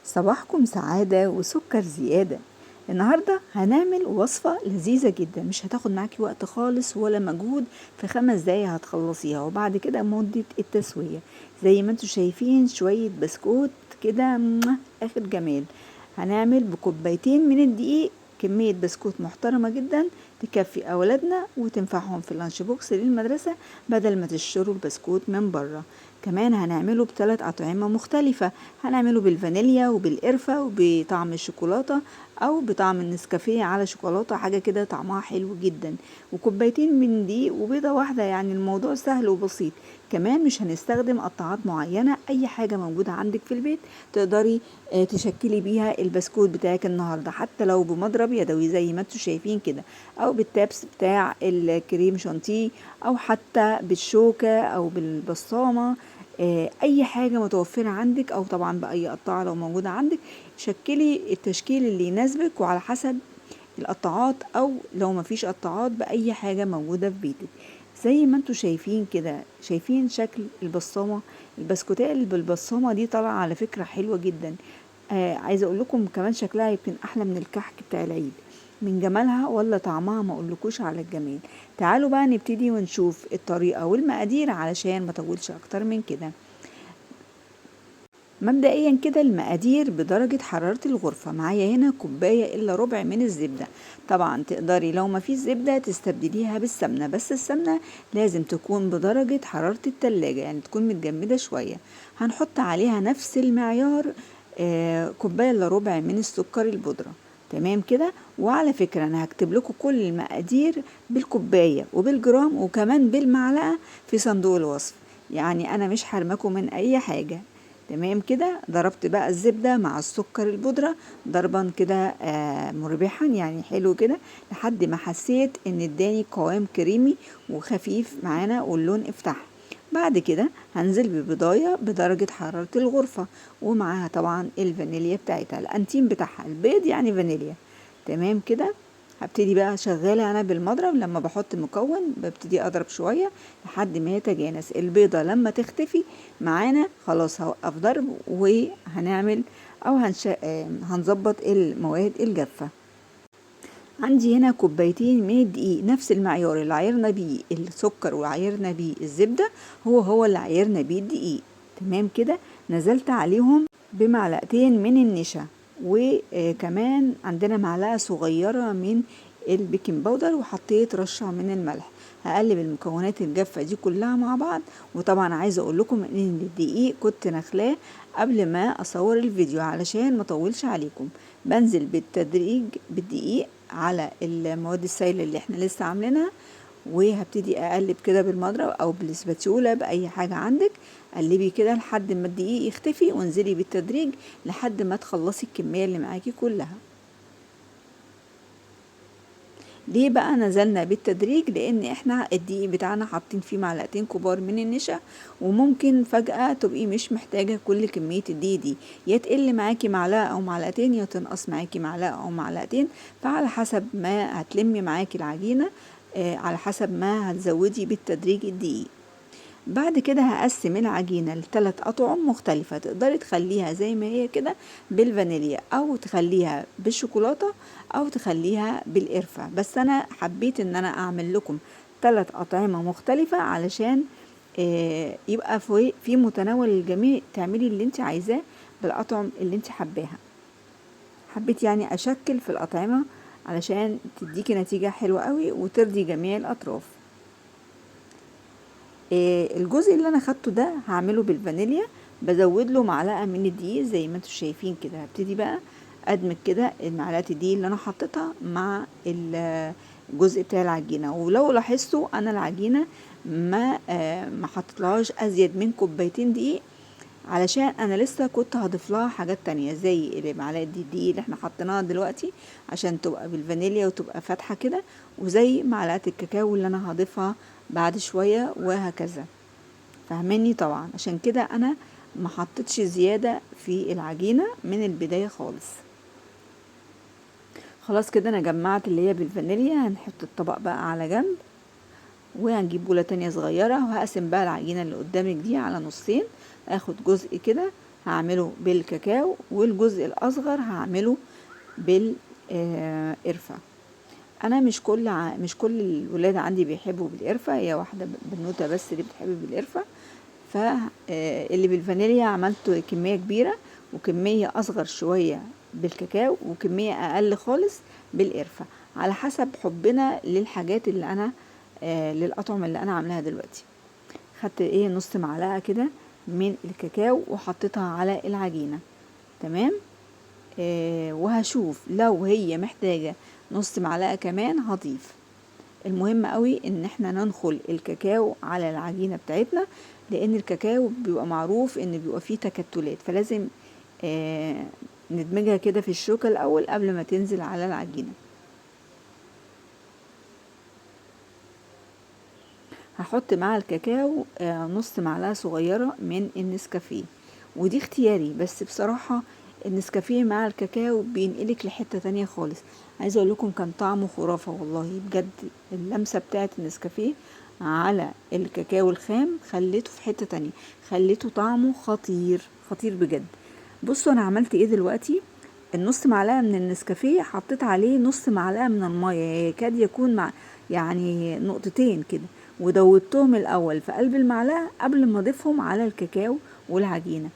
صباحكم سعادة وسكر زيادة. النهاردة هنعمل وصفة لذيذة جدا، مش هتاخد معاكي وقت خالص ولا مجهود، في 5 دقايق هتخلصيها. وبعد كده مدة التسوية زي ما انتوا شايفين شوية بسكوت كده اخر جمال. هنعمل بكوبايتين من الدقيق كمية بسكوت محترمة جدا تكفي أولادنا وتنفعهم في اللانش بوكس للمدرسة بدل ما تشتروا البسكوت من بره. كمان هنعمله ب3 أطعمة مختلفة، هنعمله بالفانيليا وبالقرفة وبطعم الشوكولاتة أو بطعم النسكافيه على شوكولاتة، حاجة كده طعمها حلو جدا. وكوبايتين من دقيق وبيضة واحدة، يعني الموضوع سهل وبسيط. كمان مش هنستخدم قطعات معينة، أي حاجة موجودة عندك في البيت تقدري تشكلي بيها البسكوت بتاعك النهاردة، حتى لو بمضرب يدوي زي ما انتوا شايفين كده، أو بالتابس بتاع الكريم شانتيه، أو حتى بالشوكة أو بالبصامة. اي حاجة متوفرة عندك، او طبعا باي قطاعة لو موجودة عندك. شكلي التشكيل اللي يناسبك وعلى حسب القطاعات، او لو مفيش قطاعات باي حاجة موجودة في بيتك. زي ما انتوا شايفين كده، شايفين شكل البصامة. البسكوتات اللي بالبصامة دي طالعة على فكرة حلوة جدا. عايزة اقول لكم كمان شكلها يمكن احلى من الكحك بتاع العيد من جمالها، ولا طعمها ما اقولكوش على الجمال. تعالوا بقى نبتدي ونشوف الطريقة والمقادير علشان ما اطولش اكتر من كده. مبدئيا كده المقادير بدرجة حرارة الغرفة. معايا هنا كوباية الا ربع من الزبدة. طبعا تقدري لو ما فيش زبدة تستبدليها بالسمنة، بس السمنة لازم تكون بدرجة حرارة التلاجة، يعني تكون متجمدة شوية. هنحط عليها نفس المعيار، كوباية الا ربع من السكر البودرة. تمام كده. وعلى فكرة انا هكتب لكم كل المقادير بالكوباية وبالجرام وكمان بالمعلقة في صندوق الوصف، يعني انا مش حرمكم من اي حاجة. تمام كده. ضربت بقى الزبدة مع السكر البودرة ضربا كده مربحا، يعني حلو كده، لحد ما حسيت ان اداني قوام كريمي وخفيف معانا واللون افتح. بعد كده هنزل ببضاية بدرجة حرارة الغرفة، ومعاها طبعا الفانيليا بتاعتها، الانتيم بتاعها البيض يعني فانيليا. تمام كده. هبتدي بقى شغالة انا بالمضرب، لما بحط مكون ببتدي اضرب شوية لحد ما يتجانس. البيضة لما تختفي معانا خلاص هوقف ضرب، وهنعمل او هنظبط المواد الجافة. عندي هنا كوبايتين من الدقيق، نفس المعيار اللي عايرنا بيه السكر وعايرنا بيه الزبدة هو اللي عايرنا بيه الدقيق. تمام كده. نزلت عليهم بمعلقتين من النشا، وكمان عندنا معلقة صغيرة من البيكنج باودر، وحطيت رشة من الملح. هقلب المكونات الجافة دي كلها مع بعض. وطبعا عايزة اقول لكم ان الدقيق كنت نخلاه قبل ما اصور الفيديو علشان ما اطولش عليكم. بنزل بالتدريج بالدقيق على المواد السائلة اللي احنا لسه عاملينها، وهبتدي اقلب كده بالمضرب او بالسباتيولا باي حاجة عندك. قلبي كده لحد ما الدقيق يختفي، وانزلي بالتدريج لحد ما تخلصي الكمية اللي معاكي كلها. ليه بقى نزلنا بالتدريج؟ لان احنا الدقيق بتاعنا حاطين فيه معلقتين كبار من النشا، وممكن فجأة تبقي مش محتاجة كل كمية الدقيق دي، يا تقل معاكي معلقة او معلقتين، يا تنقص معاكي معلقة او معلقتين، فعلى حسب ما هتلمي معاكي العجينة، على حسب ما هتزودي بالتدريج الدقيق. بعد كده هقسم العجينة ل3 أطعم مختلفة، تقدري تخليها زي ما هي كده بالفانيليا، أو تخليها بالشوكولاتة، أو تخليها بالقرفة. بس أنا حبيت إن أنا أعمل لكم 3 أطعمة مختلفة علشان يبقى في متناول الجميع، تعملي اللي انت عايزاه بالأطعم اللي انت حباها. حبيت يعني أشكل في الأطعمة علشان تديكي نتيجة حلوة قوي وترضي جميع الأطراف. الجزء اللي انا خدته ده هعمله بالفانيليا، بزود له معلقه من الدقيق زي ما انتم شايفين كده. هبتدي بقى ادمج كده المعلقه الدقيق اللي انا حطيتها مع الجزء بتاع العجينه. ولو لاحظتوا انا العجينه ما حطيتلهاش ازيد من كوبايتين دقيق، علشان انا لسه كنت هضيف لها حاجات تانية زي معلقه الدقيق اللي احنا حطيناها دلوقتي عشان تبقى بالفانيليا وتبقى فاتحه كده، وزي معلقه الكاكاو اللي انا هضيفها بعد شويه، وهكذا. فاهماني؟ طبعا عشان كده انا ما حطيتش زياده في العجينه من البدايه خالص. خلاص كده انا جمعت اللي هي بالفانيليا. هنحط الطبق بقى على جنب، وهنجيب بولة تانية صغيرة، وهقسم بقى العجينة اللي قدامك دي على نصين. اخد جزء كده هعمله بالكاكاو، والجزء الاصغر هعمله بالقرفة. انا مش كل الولاد عندي بيحبوا بالقرفة، هي واحدة بنوتة بس اللي بتحب بالقرفة. فاللي بالفانيليا عملت كمية كبيرة، وكمية اصغر شوية بالكاكاو، وكمية اقل خالص بالقرفة، على حسب حبنا للحاجات اللي انا للأطعمة اللي انا عاملاها دلوقتي. خدت نص معلقة كده من الكاكاو وحطيتها على العجينة. تمام. وهشوف لو هي محتاجة نص معلقة كمان هضيف. المهم قوي ان احنا ننخل الكاكاو على العجينة بتاعتنا، لان الكاكاو بيبقى معروف ان بيبقى فيه تكتلات، فلازم ندمجها كده في الشوكة الاول قبل ما تنزل على العجينة. هحط مع الكاكاو نص معلقة صغيرة من النسكافيه، ودي اختياري، بس بصراحة النسكافيه مع الكاكاو بينقلك لحتة تانية خالص. عايزة اقول لكم كان طعمه خرافة والله بجد. اللمسة بتاعت النسكافيه على الكاكاو الخام خليته في حتة تانية، خليته طعمه خطير خطير بجد. بصوا انا عملت ايه دلوقتي. النص معلقة من النسكافيه حطيت عليه نص معلقة من المية، يكاد يكون مع يعني نقطتين كده، ودوبتهم الاول في قلب المعلقة قبل ما اضيفهم على الكاكاو والعجينة.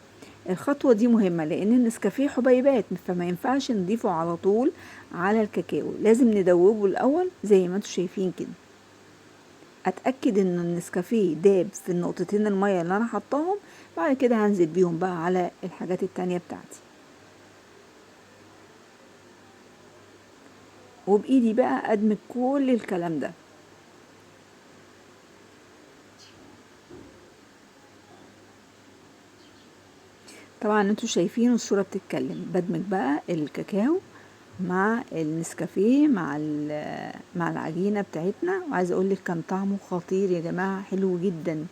الخطوة دي مهمة لان النسكافيه حبيبات، فما ينفعش نضيفه على طول على الكاكاو، لازم ندوبه الاول زي ما انتم شايفين كده. اتأكد ان النسكافيه داب في النقطتين المية اللي انا حطاهم، بعد كده هنزل بيهم بقى على الحاجات التانية بتاعتي، وبايدي بقى ادمج كل الكلام ده. طبعا انتوا شايفين الصورة بتتكلم، بدمج بقى الكاكاو مع النسكافيه مع العجينة بتاعتنا، وعايزة اقولك كان طعمه خطير يا جماعة، حلو جدا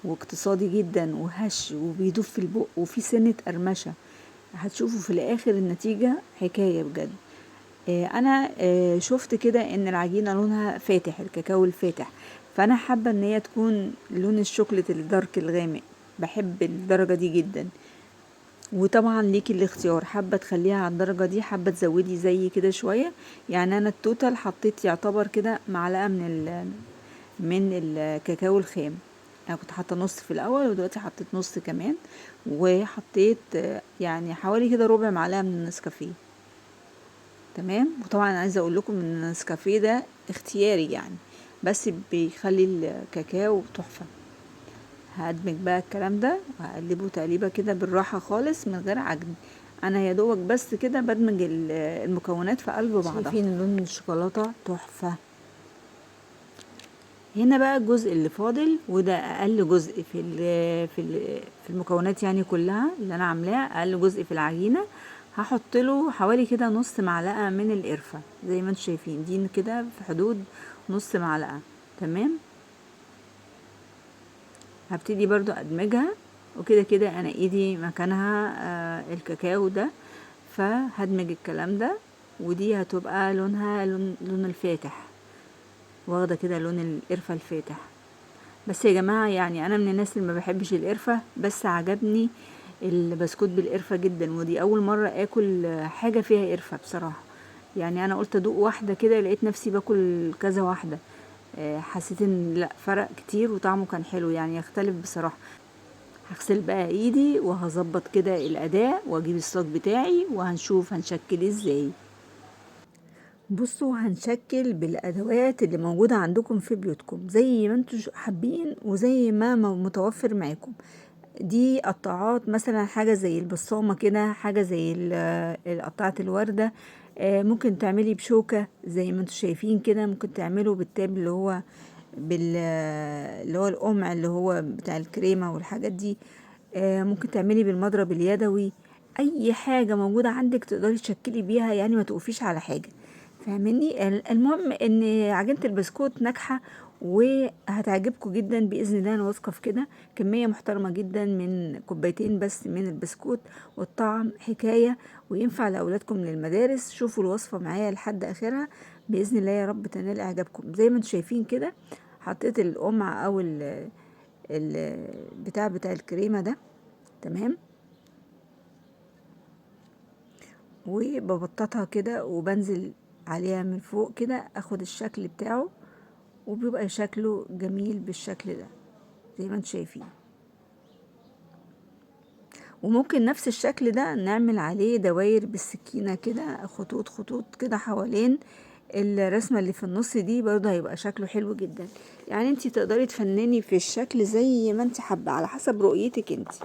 واقتصادي جدا وهش وبيدوب في البق وفي سنة قرمشة. هتشوفوا في الاخر النتيجة حكاية بجد. انا شفت كده ان العجينة لونها فاتح، الكاكاو الفاتح، فانا حابة ان هي تكون لون الشوكولات الدارك الغامق، بحب الدرجة دي جدا. وطبعا ليكي الاختيار، حابة تخليها على الدرجة دي، حابة تزودي زي كده شوية. يعني انا التوتال حطيت يعتبر كده معلقة من الكاكاو الخام. انا كنت حاطه نص في الاول، ودلوقتي حطيت نص كمان، وحطيت يعني حوالي كده ربع معلقة من النسكافيه. تمام. وطبعا عايزه اقول لكم ان النسكافيه ده اختياري يعني، بس بيخلي الكاكاو تحفه. هدمج بقى الكلام ده وهقلبه تقليبه كده بالراحه خالص من غير عجن. انا يا دوبك بس كده بدمج المكونات في قلب بعضها. شايفين لون الشوكولاته تحفه. هنا بقى الجزء اللي فاضل، وده اقل جزء في المكونات يعني كلها اللي انا عاملاه، اقل جزء في العجينه. هحط له حوالي كده نص معلقه من القرفه، زي ما انتم شايفين دي كده في حدود نص معلقه. تمام. هبتدي برضو ادمجها، وكده كده انا ايدي مكانها الكاكاو ده، فهدمج الكلام ده. ودي هتبقى لونها لون الفاتح، واخده كده لون القرفه الفاتح. بس يا جماعة يعني انا من الناس اللي ما بحبش القرفة، بس عجبني البسكوت بالقرفة جدا، ودي اول مرة اكل حاجة فيها قرفة بصراحة. يعني انا قلت ادوق واحدة كده، لقيت نفسي باكل كذا واحدة. حسيت ان لا، فرق كتير وطعمه كان حلو يعني، يختلف بصراحة. هغسل بقى ايدي وهظبط كده الاداء واجيب الصاج بتاعي وهنشوف هنشكل ازاي. بصوا هنشكل بالادوات اللي موجودة عندكم في بيوتكم زي ما انتوا حابين وزي ما متوفر معاكم. دي قطاعات مثلا، حاجة زي البصامة كده، حاجة زي قطعة الوردة. ممكن تعملي بشوكة زي ما انتوا شايفين كده، ممكن تعملوا بالتاب اللي هو اللي هو القمع اللي هو بتاع الكريمة والحاجات دي. ممكن تعملي بالمضرب اليدوي. اي حاجة موجودة عندك تقدري تشكلي بيها يعني، ما توقفيش على حاجة. فاهمني. المهم ان عجينة البسكوت ناجحة وهتعجبكم جدا باذن الله، انا واثقه في كده. كميه محترمه جدا من كوبايتين بس من البسكوت، والطعم حكايه، وينفع لاولادكم للمدارس. شوفوا الوصفه معايا لحد اخرها باذن الله، يا رب تنال اعجابكم. زي ما انتم شايفين كده حطيت القمع او بتاع الكريمه ده. تمام. وببططها كده وبنزل عليها من فوق كده، اخد الشكل بتاعه وبيبقى شكله جميل بالشكل ده زي ما انتم شايفين. وممكن نفس الشكل ده نعمل عليه دواير بالسكينة كده، خطوط خطوط كده حوالين الرسمة اللي في النص دي، برضه هيبقى شكله حلو جدا. يعني انتي تقدري تفنني في الشكل زي ما انتي حابة على حسب رؤيتك انتي.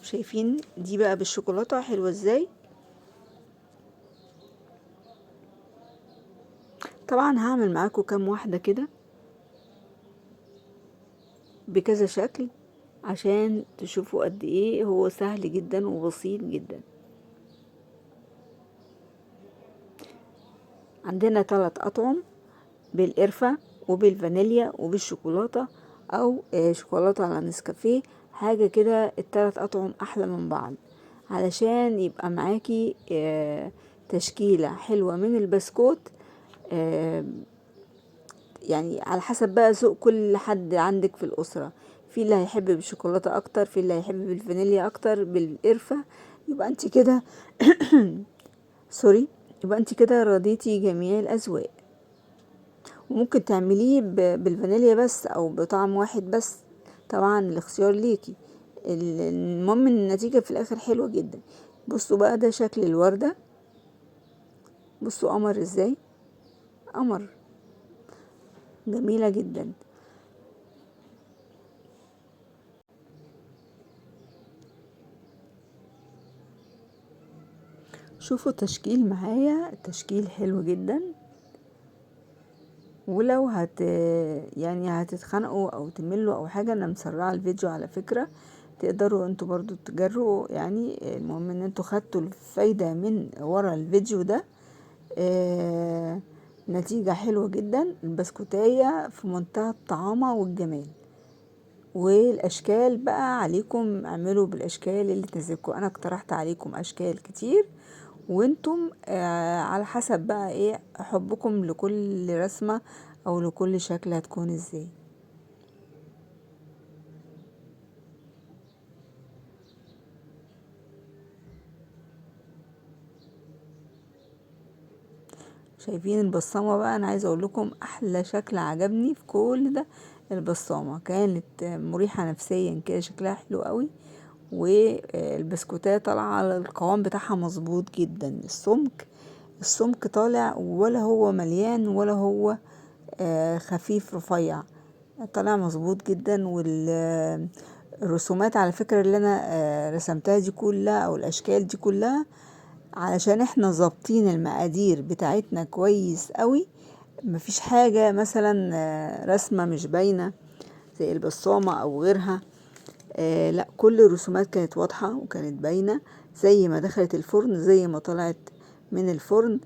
شايفين دي بقى بالشوكولاتة حلوة ازاي؟ طبعا هعمل معاكم كام واحدة كده بكذا شكل عشان تشوفوا قد ايه هو سهل جدا وبسيط جدا. عندنا 3 أطعم بالقرفة وبالفانيليا وبالشوكولاتة، او شوكولاتة على نسكافيه، حاجة كده. ال3 أطعم احلى من بعض علشان يبقى معاكي تشكيلة حلوة من البسكوت. آه، يعني على حسب بقى ذوق كل حد عندك في الأسرة، في اللي هيحب بالشوكولاتة اكتر، في اللي هيحب بالفانيليا اكتر، بالقرفة. يبقى انت كده سوري، يبقى انت كده رضيتي جميع الأذواق. وممكن تعمليه بالفانيليا بس او بطعم واحد بس، طبعا الاختيار ليكي. المهم ان النتيجة في الاخر حلوة جدا. بصوا بقى ده شكل الوردة، بصوا قمر ازاي، قمر جميلة جدا. شوفوا التشكيل معايا، التشكيل حلو جدا. ولو يعني هتتخنقوا او تملوا او حاجة، انا مسرعة الفيديو على فكرة، تقدروا انتوا برضو تجروا. يعني المهم ان انتوا خدتوا الفايدة من ورا الفيديو ده. آه نتيجة حلوة جدا، البسكوتية في منتهى الطعامة والجمال. والاشكال بقى عليكم، اعملوا بالاشكال اللي تناسبكم. انا اقترحت عليكم اشكال كتير، وانتم على حسب بقى ايه حبكم لكل رسمة او لكل شكل هتكون ازاي. شايفين البصامة بقى؟ انا عايزة اقول لكم احلى شكل عجبني في كل ده البصامة، كانت مريحة نفسيا كده، شكلها حلو قوي. والبسكوتات طالعة على القوام بتاعها مظبوط جدا، السمك طالع، ولا هو مليان ولا هو خفيف رفيع، طالع مظبوط جدا. والرسومات على فكرة اللي انا رسمتها دي كلها او الاشكال دي كلها علشان احنا ظابطين المقادير بتاعتنا كويس قوي. مفيش حاجة مثلا رسمة مش باينة زي البصامة او غيرها. لا، كل الرسومات كانت واضحة وكانت باينة زي ما دخلت الفرن زي ما طلعت من الفرن،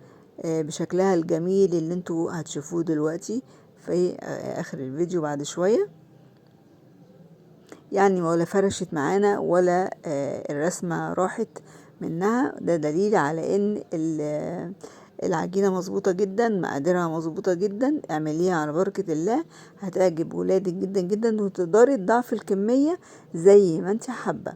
بشكلها الجميل اللي انتوا هتشوفوه دلوقتي في اخر الفيديو بعد شوية. يعني ولا فرشت معانا ولا الرسمة راحت منها. ده دليل على ان العجينة مظبوطة جدا، مقاديرها مظبوطة جدا. اعمليها على بركة الله، هتعجب ولادك جدا جدا، وتقدري تضاعفي الكمية زي ما انت حابة.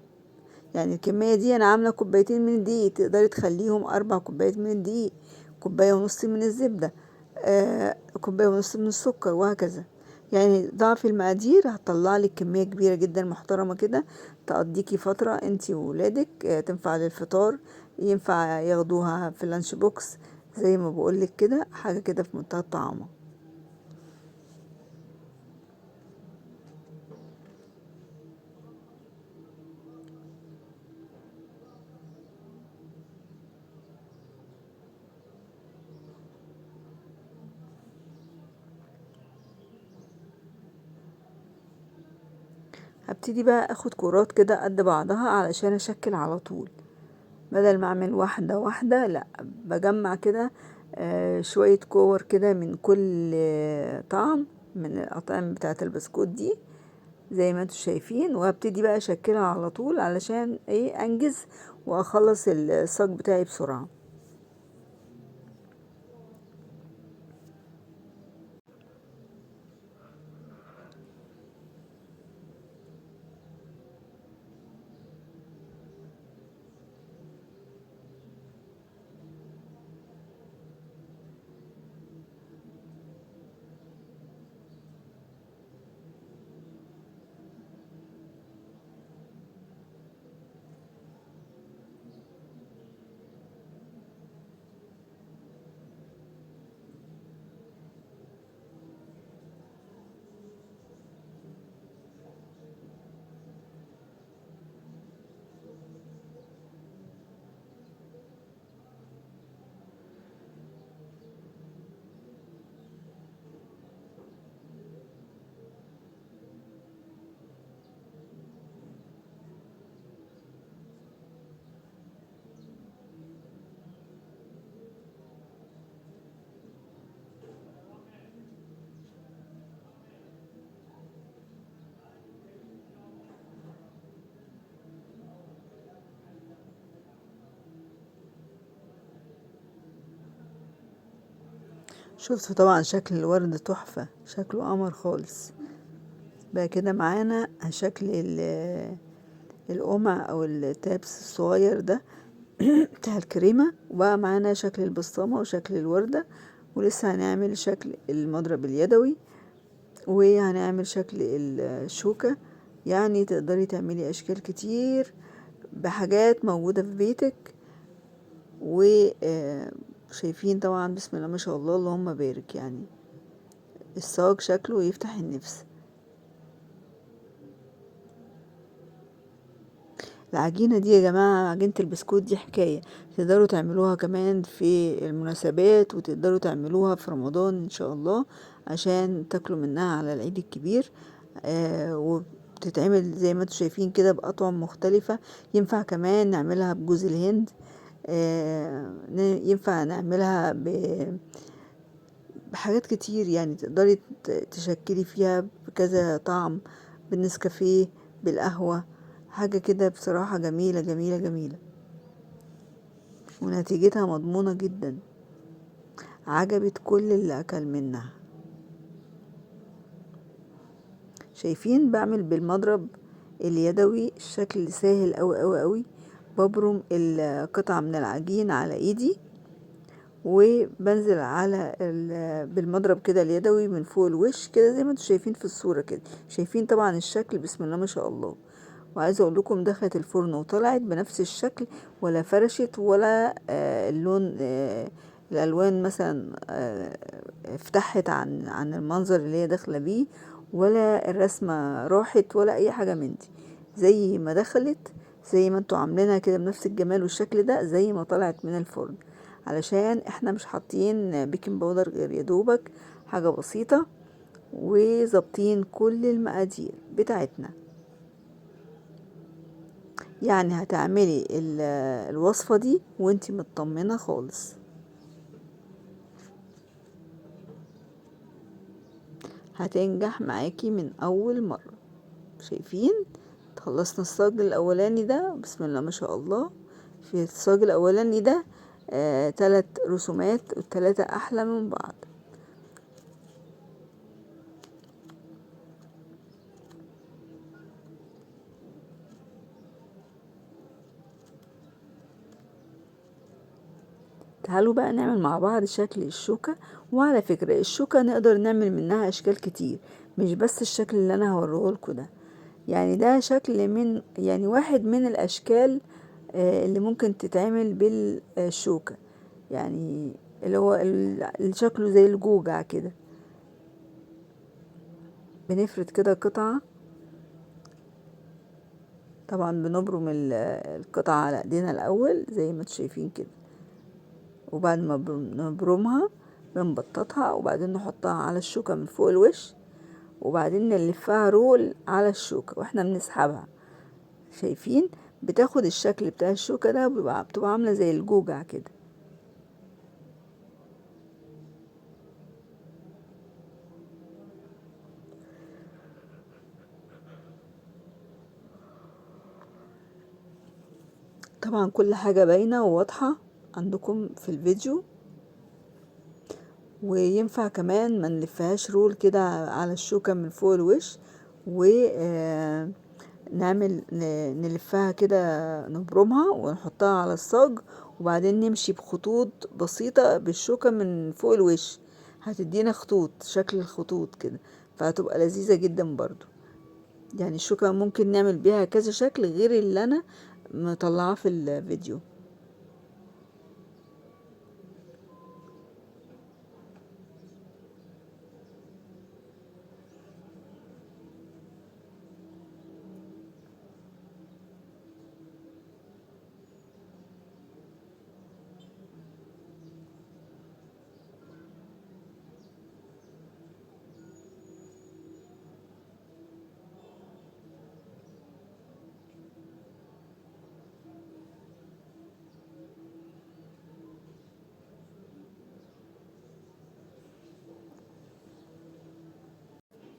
يعني الكمية دي انا عاملة 2 كوباية من الدقيق، تقدري تخليهم 4 كوبايات من الدقيق، 1.5 كوباية من الزبدة، 1.5 كوباية من السكر، وهكذا. يعني ضعف المقادير هتطلع لك كمية كبيرة جدا محترمة كده، تقضيكي فترة انتي وولادك. تنفع للفطار، ينفع ياخدوها في اللانش بوكس، زي ما بقولك كده، حاجة كده في منتهى الطعامة. هبتدي بقى اخد كرات كده قد بعضها علشان اشكل على طول، بدل ما اعمل واحدة واحدة، لا، بجمع كده شوية كور كده من كل طعم من الأطعمة بتاعة البسكوت دي زي ما انتوا شايفين. وهبتدي بقى اشكلها على طول علشان ايه انجز واخلص الصاج بتاعي بسرعة. شفتوا طبعا شكل الورد تحفة، شكله قمر خالص. بقى كده معانا شكل القمع او التابس الصغير ده بتاع الكريمة، وبقى معانا شكل البسطامة وشكل الوردة، ولسه هنعمل شكل المضرب اليدوي، وهنعمل شكل الشوكة. يعني تقدري تعملي اشكال كتير بحاجات موجودة في بيتك. وشايفين طبعا بسم الله ما شاء الله اللهم بارك، يعني الصاج شكله يفتح النفس. العجينة دي يا جماعة، عجينة البسكوت دي حكاية. تقدروا تعملوها كمان في المناسبات، وتقدروا تعملوها في رمضان ان شاء الله عشان تاكلوا منها على العيد الكبير. وبتتعمل زي ما انتم شايفين كده بأطعم مختلفة. ينفع كمان نعملها بجوز الهند، ينفع نعملها بحاجات كتير. يعني تقدري تشكلي فيها بكذا طعم، بالنسكافيه، بالقهوة، حاجة كده بصراحة جميلة جميلة جميلة، ونتيجتها مضمونة جدا. عجبت كل اللي أكل منها. شايفين بعمل بالمضرب اليدوي الشكل سهل أوي أوي أوي. ببرم القطعة من العجين على ايدي، وبنزل على بالمضرب كده اليدوي من فوق الوش كده زي ما انتم شايفين في الصورة كده. شايفين طبعا الشكل بسم الله ما شاء الله. وعايزه اقول لكم دخلت الفرن وطلعت بنفس الشكل، ولا فرشت ولا اللون الالوان مثلا افتحت عن المنظر اللي هي داخله بيه، ولا الرسمه راحت ولا اي حاجه من دي. زي ما دخلت، زي ما انتوا عاملينها كده بنفس الجمال والشكل ده زي ما طلعت من الفرن. علشان احنا مش حاطين بيكنج باودر غير يدوبك حاجه بسيطه، وظابطين كل المقادير بتاعتنا. يعني هتعملي الوصفة دي وانتي مطمنة خالص. هتنجح معاكي من اول مرة. شايفين خلصنا الصاج الاولاني ده بسم الله ما شاء الله. في الصاج الاولاني ده 3 رسومات، والتلاتة احلى من بعض. تعالوا بقى نعمل مع بعض شكل الشوكة. وعلى فكرة الشوكة نقدر نعمل منها اشكال كتير، مش بس الشكل اللي انا هوريه لكم ده. يعني ده شكل من يعني واحد من الاشكال اللي ممكن تتعمل بالشوكة. يعني اللي هو اللي شكله زي الجوجع كده. بنفرد كده قطعة، طبعا بنبرم القطعة على ايدينا الاول زي ما انتم شايفين كده، وبعد ما بنبرمها بنبططها، وبعدين نحطها على الشوكة من فوق الوش، وبعدين نلفها رول على الشوكة واحنا بنسحبها. شايفين بتاخد الشكل بتاع الشوكة ده، بتبقى عاملة زي الجوجع كده. طبعا كل حاجة باينة وواضحة عندكم في الفيديو. وينفع كمان ما نلفهاش رول كده على الشوكة من فوق الوش، ونعمل نلفها كده، نبرمها ونحطها على الصاج، وبعدين نمشي بخطوط بسيطة بالشوكة من فوق الوش. هتدينا خطوط، شكل الخطوط كده، فهتبقى لذيذة جدا برضو. يعني الشوكة ممكن نعمل بيها كذا شكل غير اللي انا مطلعاه في الفيديو.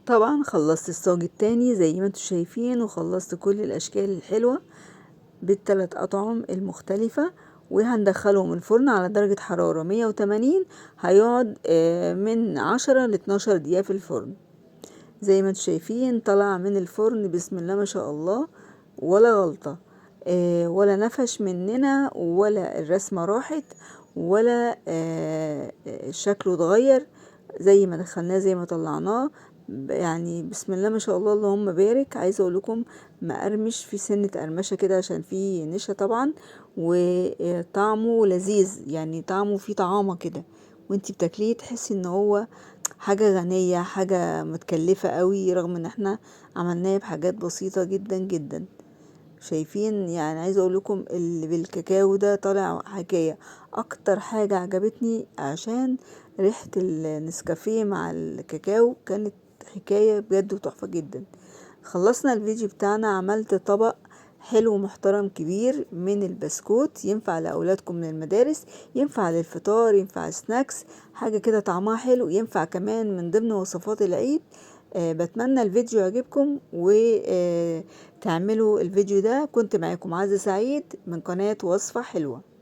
طبعا خلصت الصاج التاني زي ما انتم شايفين، وخلصت كل الاشكال الحلوة بالثلاث اطعم المختلفة. وهندخله من الفرن على درجة حرارة 180. هيقعد من 10 ل 12 دقيقة في الفرن. زي ما انتم شايفين طلع من الفرن بسم الله ما شاء الله، ولا غلطة، ولا نفش مننا، ولا الرسمة راحت، ولا شكله اتغير. زي ما دخلناه زي ما طلعناه، يعني بسم الله ما شاء الله اللهم بارك. عايزه اقول لكم مقرمش في سنة قرمشة كده عشان فيه نشا طبعا، وطعمه لذيذ، يعني طعمه فيه طعامة كده، وانتي بتاكليه تحسي ان هو حاجة غنية، حاجة متكلفة قوي، رغم ان احنا عملناه بحاجات بسيطة جدا جدا. شايفين؟ يعني عايزة اقول لكم اللي بالكاكاو ده طالع حكاية. اكتر حاجة عجبتني عشان ريحة النسكافيه مع الكاكاو كانت حكاية بجد وتحفة جدا. خلصنا الفيديو بتاعنا، عملت طبق حلو محترم كبير من البسكوت، ينفع لأولادكم من المدارس، ينفع للفطار، ينفع سناكس، حاجة كده طعمها حلو، ينفع كمان من ضمن وصفات العيد. بتمنى الفيديو يعجبكم وتعملوا الفيديو ده. كنت معاكم عزة سعيد من قناة وصفة حلوة.